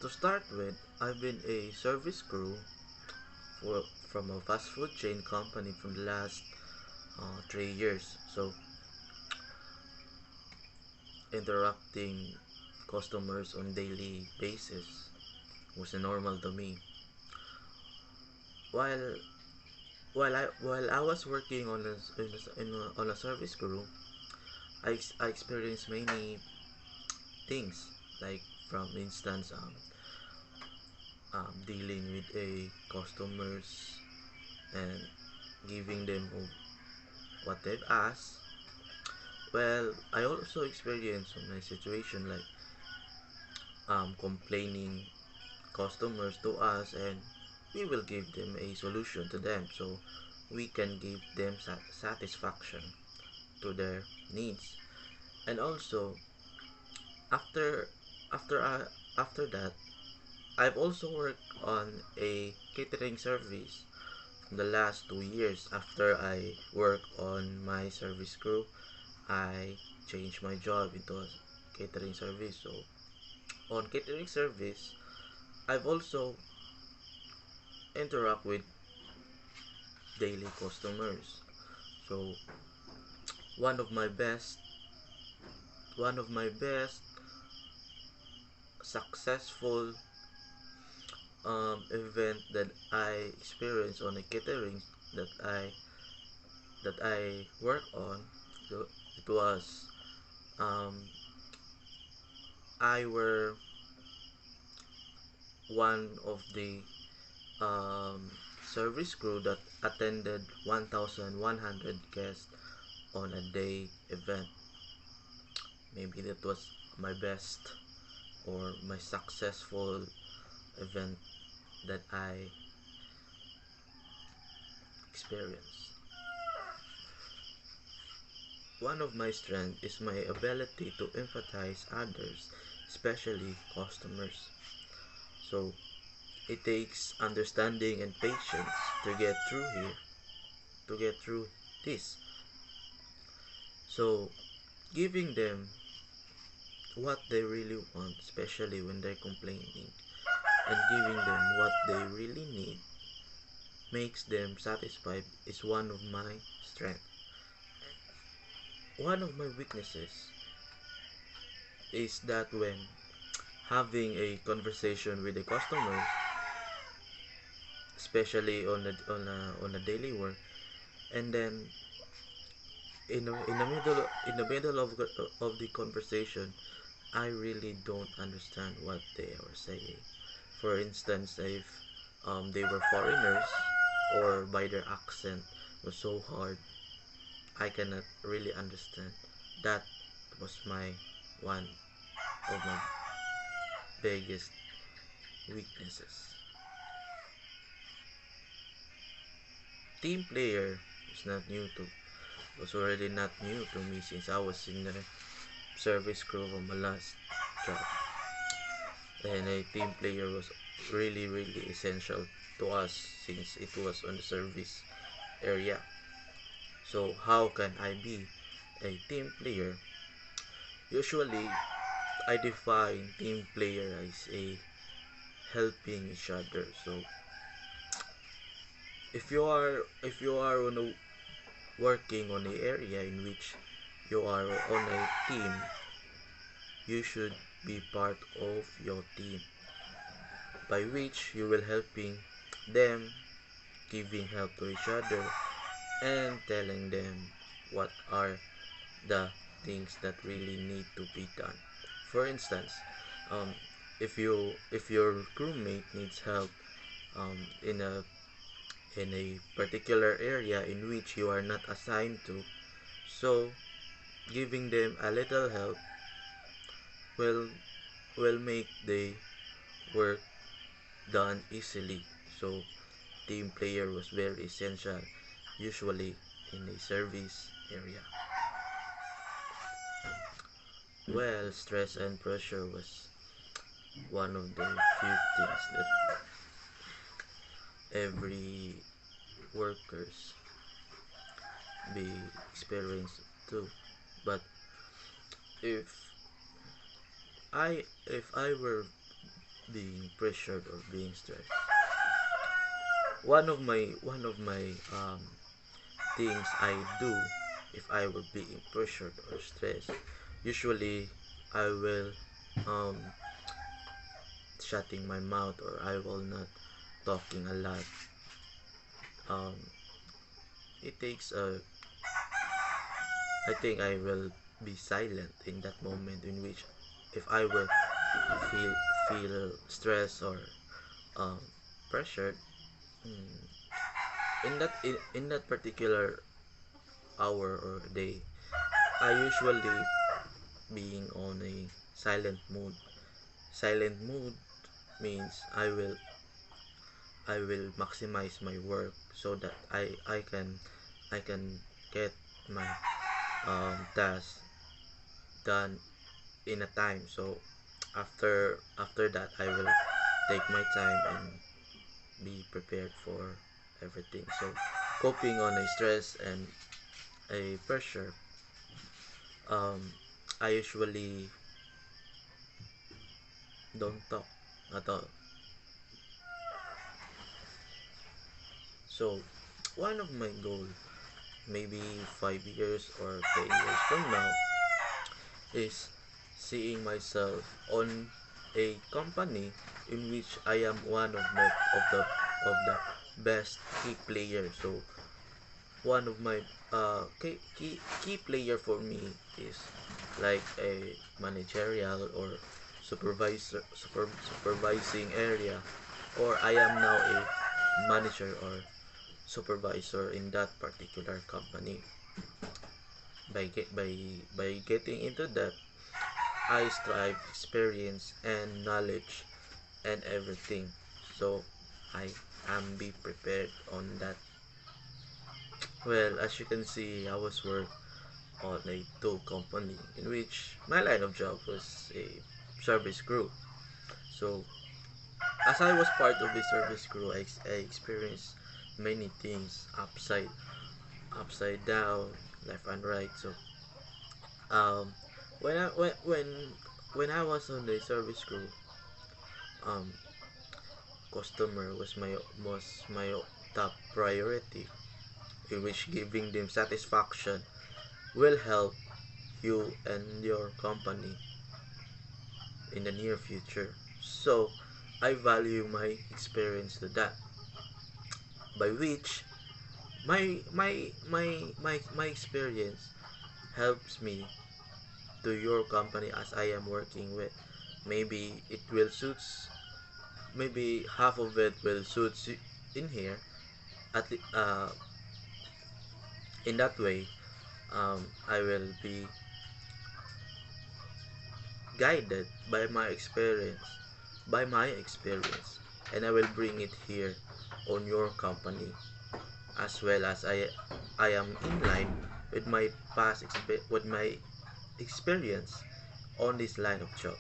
To start with, I've been a service crew for, from a fast food chain company for the last 3 years. So, interacting customers on daily basis was normal to me. While while I was working on a service crew, I experienced many things, like from instance dealing with a customers and giving them what they've asked. Well, I also experienced on my situation, like complaining customers to us, and we will give them a solution to them, so we can give them satisfaction to their needs. And also, after after uh, after that, I've also worked on a catering service the last 2 years. After I work on my service crew, I changed my job into a catering service. So on catering service, I've also interact with daily customers. So one of my best one of my best successful event that I experienced on a catering that I work on. So it was um, I were one of the um, service crew that attended 1,100 guests on a day event. Maybe that was my best or my successful event that I experienced. One of my strengths is my ability to empathize others, especially customers. So it takes understanding and patience to get through here, to get through this. So giving them what they really want, especially when they're complaining, and giving them what they really need makes them satisfied is one of my strengths. One of my weaknesses is that when having a conversation with a customer, especially on a daily work, and then in the middle of the conversation, I really don't understand what they are saying. For instance, if they were foreigners, or by their accent was so hard, I cannot really understand. That was one of my biggest weaknesses. Team player is not new to was already not new to me since I was in the service crew of my last job. And a team player was really essential to us since it was on the service area. So how can I be a team player? Usually I define team player as a helping each other. So if you are on a, working on the area in which you are on a team, you should be part of your team, by which you will helping them, giving help to each other, and telling them what are the things that really need to be done. For instance, um, if your crewmate needs help in a particular area in which you are not assigned to, so giving them a little help will make the work done easily. So team player was very essential, usually in a service area. Well, stress and pressure was one of the few things that every workers be experienced too. But if I were being pressured or being stressed. One of my things I do if I were being pressured or stressed, usually I will um shutting my mouth, or I will not talking a lot. um it takes a I think I will be silent in that moment, in which if I will feel feel stressed or um pressured. mm, in that particular hour or day, I usually being on a silent mood means I will maximize my work so that I can get my task done in a time. So after that, I will take my time and be prepared for everything. So coping on a stress and a pressure, um I usually don't talk at all. So one of my goal, maybe 5 years or 10 years from now, is seeing myself on a company in which I am one of the best key players. So one of my key player for me is like a managerial or supervising area, or I am now a manager or supervisor in that particular company. By getting into that, I strive experience and knowledge and everything. So I am be prepared on that. Well, as you can see, I was work on a tow company in which my line of job was a service crew. So as I was part of the service crew, I experienced many things, upside down, left and right. So um when I when I was on the service crew, um customer was my top priority, in which giving them satisfaction will help you and your company in the near future. So I value my experience to that, by which my experience helps me to your company as I am working with. Maybe it will suits, maybe half of it will suits in here. In that way, I will be guided by my experience, and I will bring it here on your company, as well as I am in line with my experience on this line of job.